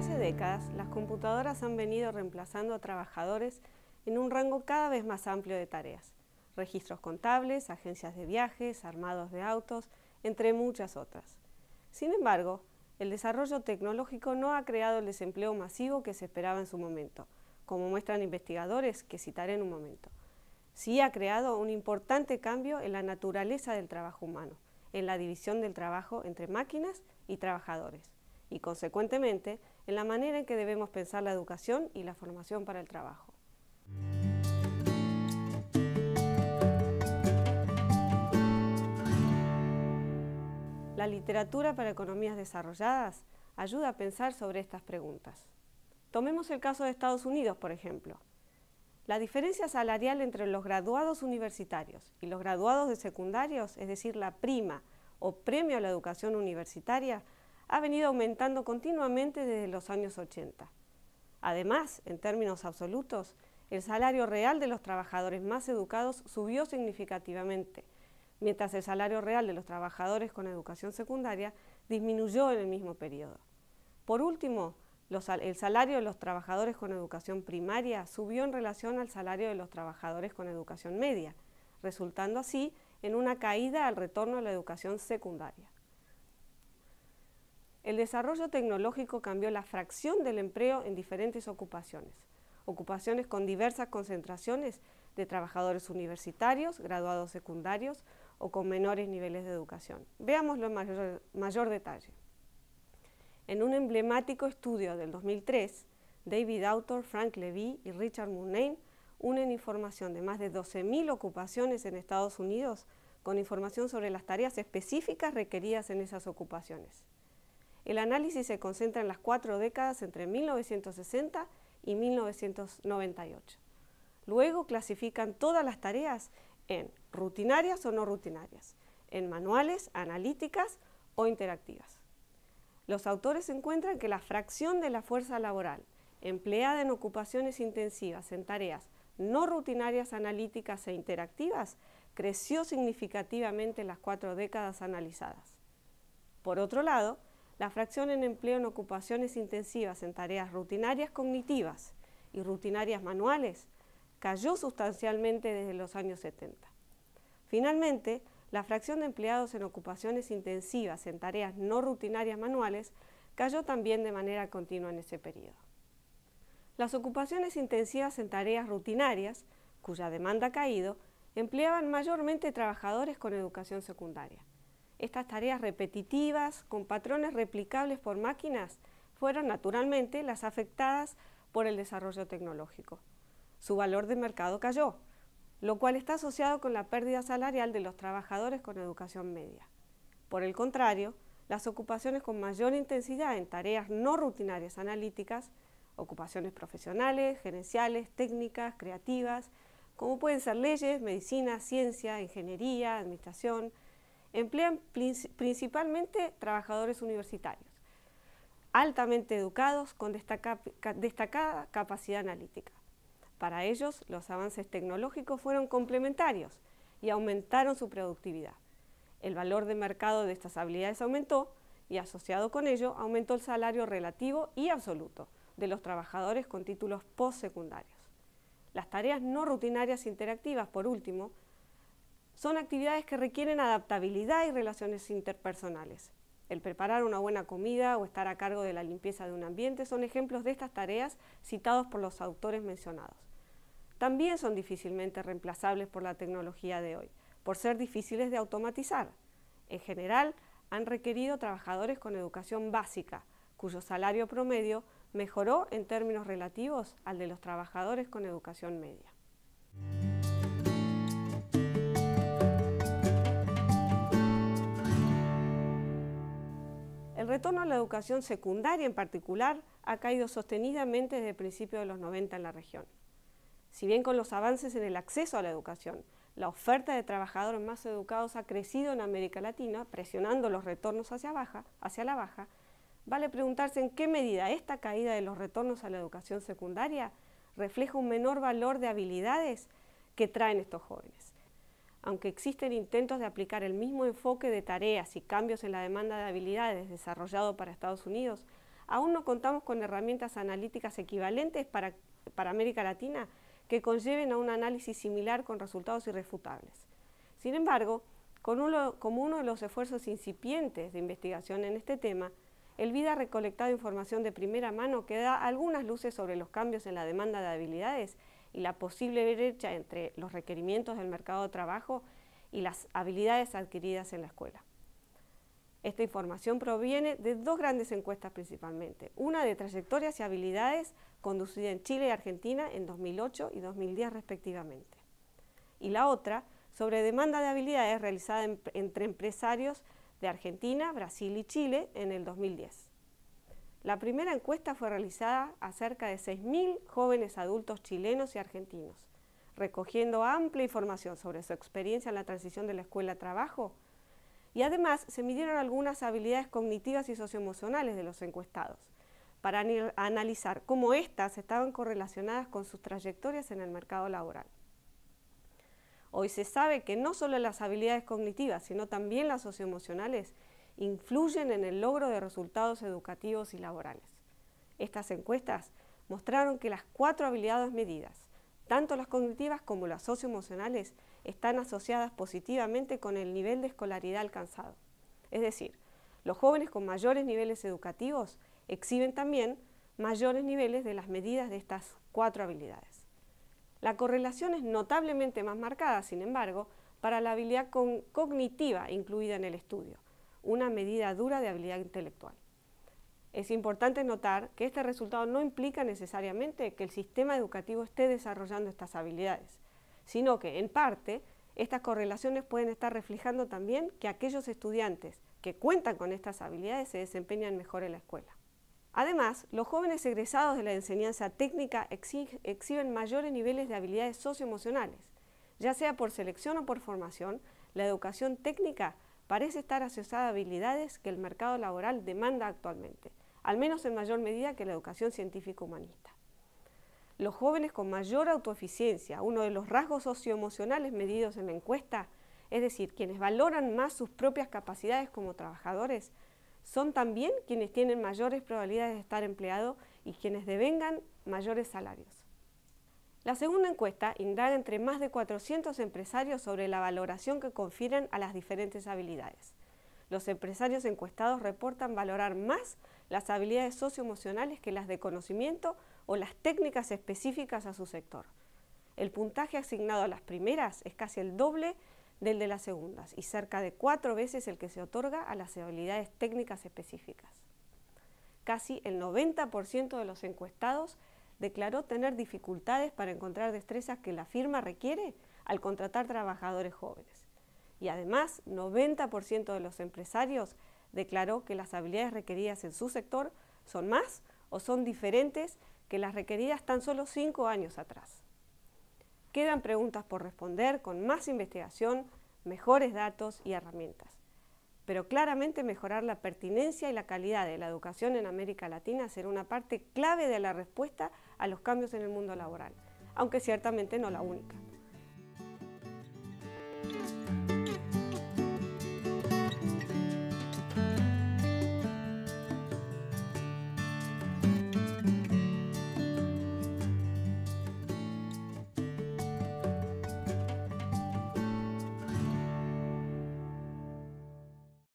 hace décadas, las computadoras han venido reemplazando a trabajadores en un rango cada vez más amplio de tareas. Registros contables, agencias de viajes, armados de autos, entre muchas otras. Sin embargo, el desarrollo tecnológico no ha creado el desempleo masivo que se esperaba en su momento, como muestran investigadores que citaré en un momento. Sí ha creado un importante cambio en la naturaleza del trabajo humano, en la división del trabajo entre máquinas y trabajadores, y consecuentemente en la manera en que debemos pensar la educación y la formación para el trabajo. La literatura para economías desarrolladas ayuda a pensar sobre estas preguntas. Tomemos el caso de Estados Unidos, por ejemplo. La diferencia salarial entre los graduados universitarios y los graduados de secundarios, es decir, la prima o premio a la educación universitaria, ha venido aumentando continuamente desde los años 80. Además, en términos absolutos, el salario real de los trabajadores más educados subió significativamente, mientras el salario real de los trabajadores con educación secundaria disminuyó en el mismo periodo. Por último, el salario de los trabajadores con educación primaria subió en relación al salario de los trabajadores con educación media, resultando así en una caída al retorno a la educación secundaria. El desarrollo tecnológico cambió la fracción del empleo en diferentes ocupaciones con diversas concentraciones de trabajadores universitarios, graduados secundarios o con menores niveles de educación. Veámoslo en mayor detalle. En un emblemático estudio del 2003, David Autor, Frank Levy y Richard Murnane unen información de más de 12.000 ocupaciones en Estados Unidos con información sobre las tareas específicas requeridas en esas ocupaciones. El análisis se concentra en las 4 décadas entre 1960 y 1998. Luego clasifican todas las tareas en rutinarias o no rutinarias, en manuales, analíticas o interactivas. Los autores encuentran que la fracción de la fuerza laboral empleada en ocupaciones intensivas en tareas no rutinarias, analíticas e interactivas creció significativamente en las 4 décadas analizadas. Por otro lado, la fracción en empleo en ocupaciones intensivas en tareas rutinarias cognitivas y rutinarias manuales cayó sustancialmente desde los años 70. Finalmente, la fracción de empleados en ocupaciones intensivas en tareas no rutinarias manuales cayó también de manera continua en ese periodo. Las ocupaciones intensivas en tareas rutinarias, cuya demanda ha caído, empleaban mayormente trabajadores con educación secundaria. Estas tareas repetitivas, con patrones replicables por máquinas, fueron naturalmente las afectadas por el desarrollo tecnológico. Su valor de mercado cayó, lo cual está asociado con la pérdida salarial de los trabajadores con educación media. Por el contrario, las ocupaciones con mayor intensidad en tareas no rutinarias analíticas, ocupaciones profesionales, gerenciales, técnicas, creativas, como pueden ser leyes, medicina, ciencia, ingeniería, administración, emplean principalmente trabajadores universitarios, altamente educados con destacada capacidad analítica. Para ellos, los avances tecnológicos fueron complementarios y aumentaron su productividad. El valor de mercado de estas habilidades aumentó y, asociado con ello, aumentó el salario relativo y absoluto de los trabajadores con títulos postsecundarios. Las tareas no rutinarias interactivas, por último, son actividades que requieren adaptabilidad y relaciones interpersonales. El preparar una buena comida o estar a cargo de la limpieza de un ambiente son ejemplos de estas tareas citados por los autores mencionados. También son difícilmente reemplazables por la tecnología de hoy, por ser difíciles de automatizar. En general, han requerido trabajadores con educación básica, cuyo salario promedio mejoró en términos relativos al de los trabajadores con educación media. El retorno a la educación secundaria en particular ha caído sostenidamente desde el principio de los 90 en la región. Si bien con los avances en el acceso a la educación, la oferta de trabajadores más educados ha crecido en América Latina, presionando los retornos hacia la baja, vale preguntarse en qué medida esta caída de los retornos a la educación secundaria refleja un menor valor de habilidades que traen estos jóvenes. Aunque existen intentos de aplicar el mismo enfoque de tareas y cambios en la demanda de habilidades desarrollado para Estados Unidos, aún no contamos con herramientas analíticas equivalentes para América Latina que conlleven a un análisis similar con resultados irrefutables. Sin embargo, como uno de los esfuerzos incipientes de investigación en este tema, el BID ha recolectado información de primera mano que da algunas luces sobre los cambios en la demanda de habilidades y la posible brecha entre los requerimientos del mercado de trabajo y las habilidades adquiridas en la escuela. Esta información proviene de dos grandes encuestas principalmente, una de trayectorias y habilidades conducida en Chile y Argentina en 2008 y 2010 respectivamente, y la otra sobre demanda de habilidades realizada entre empresarios de Argentina, Brasil y Chile en el 2010. La primera encuesta fue realizada a cerca de 6.000 jóvenes adultos chilenos y argentinos, recogiendo amplia información sobre su experiencia en la transición de la escuela a trabajo, y además se midieron algunas habilidades cognitivas y socioemocionales de los encuestados, para analizar cómo éstas estaban correlacionadas con sus trayectorias en el mercado laboral. Hoy se sabe que no solo las habilidades cognitivas, sino también las socioemocionales, influyen en el logro de resultados educativos y laborales. Estas encuestas mostraron que las 4 habilidades medidas, tanto las cognitivas como las socioemocionales, están asociadas positivamente con el nivel de escolaridad alcanzado. Es decir, los jóvenes con mayores niveles educativos exhiben también mayores niveles de las medidas de estas 4 habilidades. La correlación es notablemente más marcada, sin embargo, para la habilidad cognitiva incluida en el estudio, una medida dura de habilidad intelectual. Es importante notar que este resultado no implica necesariamente que el sistema educativo esté desarrollando estas habilidades, sino que, en parte, estas correlaciones pueden estar reflejando también que aquellos estudiantes que cuentan con estas habilidades se desempeñan mejor en la escuela. Además, los jóvenes egresados de la enseñanza técnica exhiben mayores niveles de habilidades socioemocionales. Ya sea por selección o por formación, la educación técnica parece estar asociada a habilidades que el mercado laboral demanda actualmente, al menos en mayor medida que la educación científico-humanista. Los jóvenes con mayor autoeficiencia, uno de los rasgos socioemocionales medidos en la encuesta, es decir, quienes valoran más sus propias capacidades como trabajadores, son también quienes tienen mayores probabilidades de estar empleados y quienes devengan mayores salarios. La segunda encuesta indaga entre más de 400 empresarios sobre la valoración que confieren a las diferentes habilidades. Los empresarios encuestados reportan valorar más las habilidades socioemocionales que las de conocimiento o las técnicas específicas a su sector. El puntaje asignado a las primeras es casi el doble del de las segundas y cerca de 4 veces el que se otorga a las habilidades técnicas específicas. Casi el 90% de los encuestados declaró tener dificultades para encontrar destrezas que la firma requiere al contratar trabajadores jóvenes. Y además, 90% de los empresarios declaró que las habilidades requeridas en su sector son más o son diferentes que las requeridas tan solo 5 años atrás. Quedan preguntas por responder con más investigación, mejores datos y herramientas. Pero claramente mejorar la pertinencia y la calidad de la educación en América Latina será una parte clave de la respuesta a los cambios en el mundo laboral, aunque ciertamente no la única.